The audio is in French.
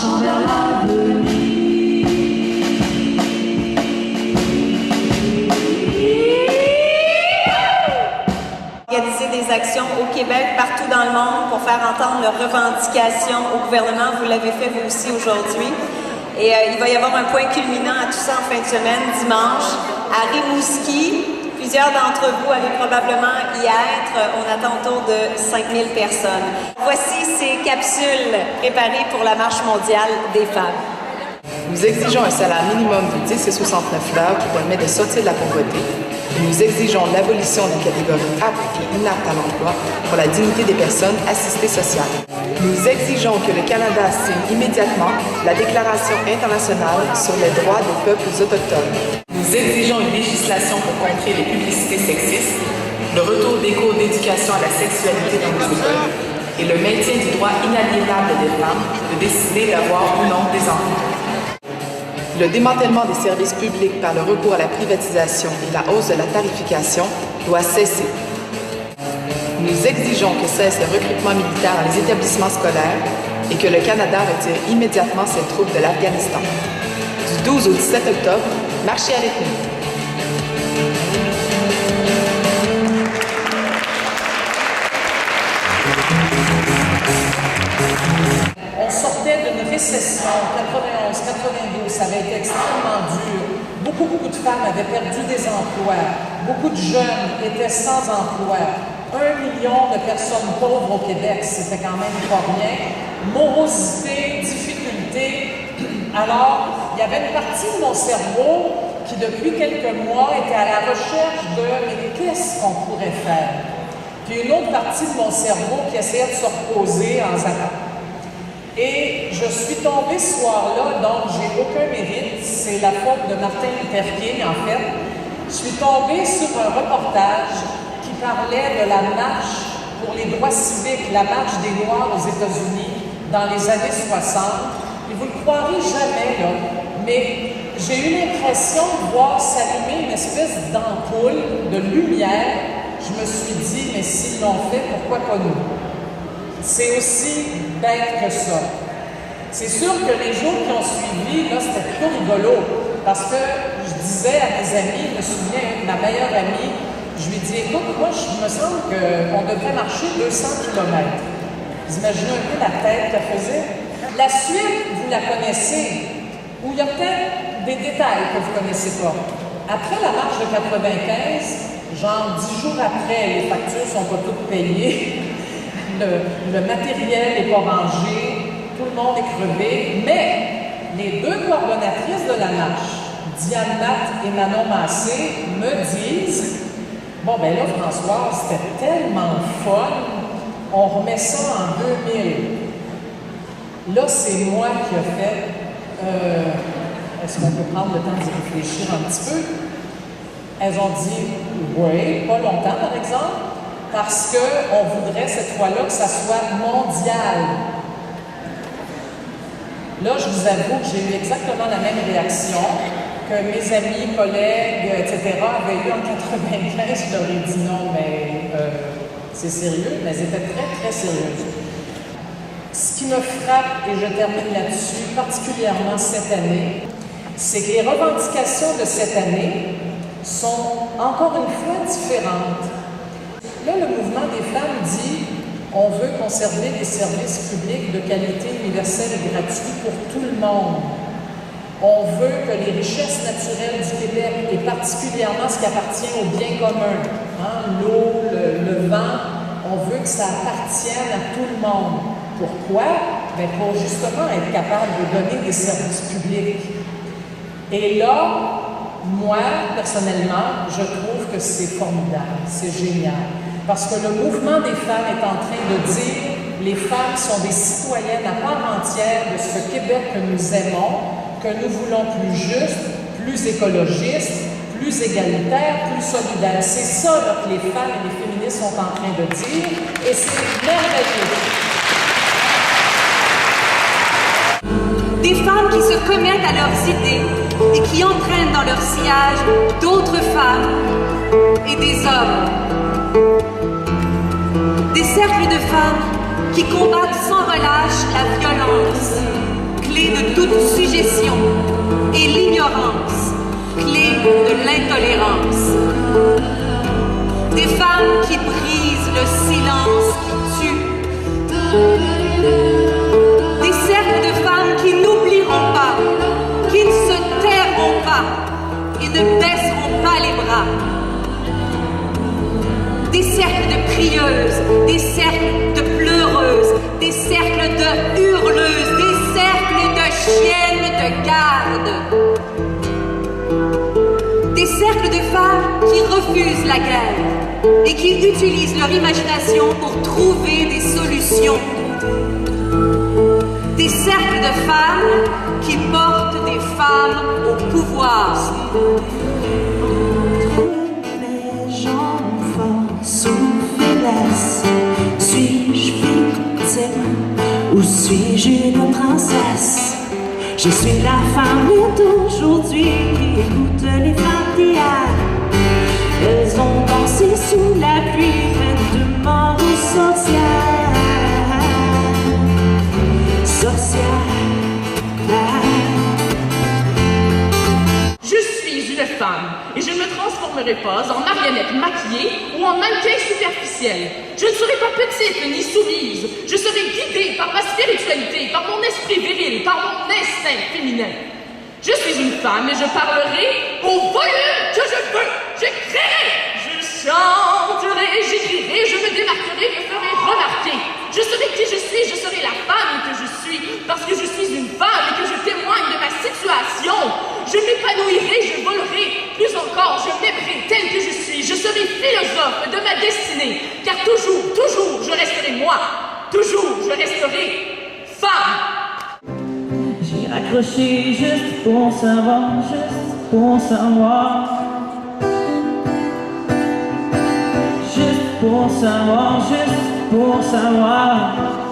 marchant vers l'avenir. Organiser des actions au Québec, partout dans le monde, pour faire entendre leurs revendications au gouvernement. Vous l'avez fait vous aussi aujourd'hui. Et il va y avoir un point culminant à tout ça en fin de semaine, dimanche, à Rimouski. Plusieurs d'entre vous allaient probablement y être. On attend autour de 5000 personnes. Voici ces capsules préparées pour la Marche mondiale des femmes. Nous exigeons un salaire minimum de 10,69 $ qui permet de sortir de la pauvreté. Nous exigeons l'abolition des catégories aptes et inaptes à l'emploi pour la dignité des personnes assistées sociales. Nous exigeons que le Canada signe immédiatement la Déclaration internationale sur les droits des peuples autochtones. Nous exigeons une législation pour contrer les publicités sexistes, le retour des cours d'éducation à la sexualité dans nos écoles et le maintien du droit inaliénable des femmes de décider d'avoir ou non des enfants. Le démantèlement des services publics par le recours à la privatisation et la hausse de la tarification doit cesser. Nous exigeons que cesse le recrutement militaire dans les établissements scolaires et que le Canada retire immédiatement ses troupes de l'Afghanistan. Du 12 au 17 octobre, marchez avec nous. On sortait d'une récession, 91, 92, ça avait été extrêmement dur. Beaucoup de femmes avaient perdu des emplois. Beaucoup de jeunes étaient sans emploi. 1 million de personnes pauvres au Québec, c'était quand même pas rien. Morosité, difficulté. Alors, il y avait une partie de mon cerveau qui, depuis quelques mois, était à la recherche de « mais qu'est-ce qu'on pourrait faire ?» Puis une autre partie de mon cerveau qui essayait de se reposer en zappant. Et je suis tombée ce soir-là, donc j'ai aucun mérite, c'est la faute de Martin Luther King en fait. Je suis tombée sur un reportage qui parlait de la marche pour les droits civiques, la marche des Noirs aux États-Unis dans les années 60. Et vous ne le croirez jamais, là, mais j'ai eu l'impression de voir s'allumer une espèce d'ampoule de lumière. Je me suis dit, mais s'ils l'ont fait, pourquoi pas nous? C'est aussi bête que ça. C'est sûr que les jours qui ont suivi, là, c'était plutôt rigolo, parce que je disais à mes amis, je me souviens, ma meilleure amie, je lui dis, écoute, moi, je me semble qu'on devrait marcher 200 km. Vous imaginez un peu la tête qu'elle faisait? La suite, vous la connaissez, où il y a peut-être des détails que vous ne connaissez pas. Après la marche de 95, genre 10 jours après, les factures ne sont pas toutes payées. Le matériel n'est pas rangé, tout le monde est crevé, mais les deux coordonnatrices de la marche, Diane Matt et Manon Massé, me disent « Bon, ben là, Françoise, c'était tellement fun, on remet ça en 2000. » Là, c'est moi qui ai fait est-ce qu'on peut prendre le temps d'y réfléchir un petit peu? Elles ont dit « Oui, pas longtemps, par exemple. » Parce qu'on voudrait cette fois-là que ça soit mondial. Là, je vous avoue que j'ai eu exactement la même réaction que mes amis, collègues, etc. avaient eu en 95. Je leur ai dit non, mais c'est sérieux, mais elles étaient très, très sérieuses. Ce qui me frappe, et je termine là-dessus, particulièrement cette année, c'est que les revendications de cette année sont encore une fois différentes. Là, le mouvement des femmes dit on veut conserver des services publics de qualité universelle et gratuits pour tout le monde. On veut que les richesses naturelles du Québec, et particulièrement ce qui appartient aux biens communs, l'eau, le vent, on veut que ça appartienne à tout le monde. Pourquoi? Bien, pour justement être capable de donner des services publics. Et là, moi, personnellement, je trouve que c'est formidable, c'est génial. Parce que le mouvement des femmes est en train de dire les femmes sont des citoyennes à part entière de ce Québec que nous aimons, que nous voulons plus juste, plus écologiste, plus égalitaire, plus solidaire. C'est ça là, que les femmes et les féministes sont en train de dire, et c'est merveilleux. Des femmes qui se commettent à leurs idées et qui entraînent dans leur sillage d'autres femmes et des hommes. Des cercles de femmes qui combattent sans relâche la violence, clé de toute suggestion, et l'ignorance, clé de l'intolérance. Des femmes qui brisent le silence qui tue. Des cercles de femmes qui n'oublieront pas, qui ne se tairont pas et ne baisseront pas les bras. Des cercles de prieuses, des cercles de pleureuses, des cercles de hurleuses, des cercles de chiennes de garde. Des cercles de femmes qui refusent la guerre et qui utilisent leur imagination pour trouver des solutions. Des cercles de femmes qui portent des femmes au pouvoir. Les gens force ou faiblesse, suis-je victime ou suis-je une princesse? Je suis la femme d'aujourd'hui qui écoute les femmes d'hier. Elles ont dansé sous la pluie, pleine de mort ou sorcière. Je suis une femme et je ne me transformerai pas en marionnette maquillée ou en mannequin superficiel. Je ne serai pas petite ni soumise. Je serai guidée par ma spiritualité, par mon esprit viril, par mon instinct féminin. Je suis une femme et je parlerai au volume que je veux. J'écrirai, je chanterai, j'écrirai, je me démarquerai, je ferai remarquer. Je serai qui je suis, je serai la femme que je suis, parce que je suis une femme et que je témoigne de ma situation. Je m'épanouirai, je volerai, plus encore, je m'aimerai telle que je suis. Je serai philosophe de ma destinée, car toujours, toujours, je resterai moi. Toujours, je resterai femme. J'ai raccroché juste pour savoir, juste pour savoir. Juste pour savoir, juste pour savoir.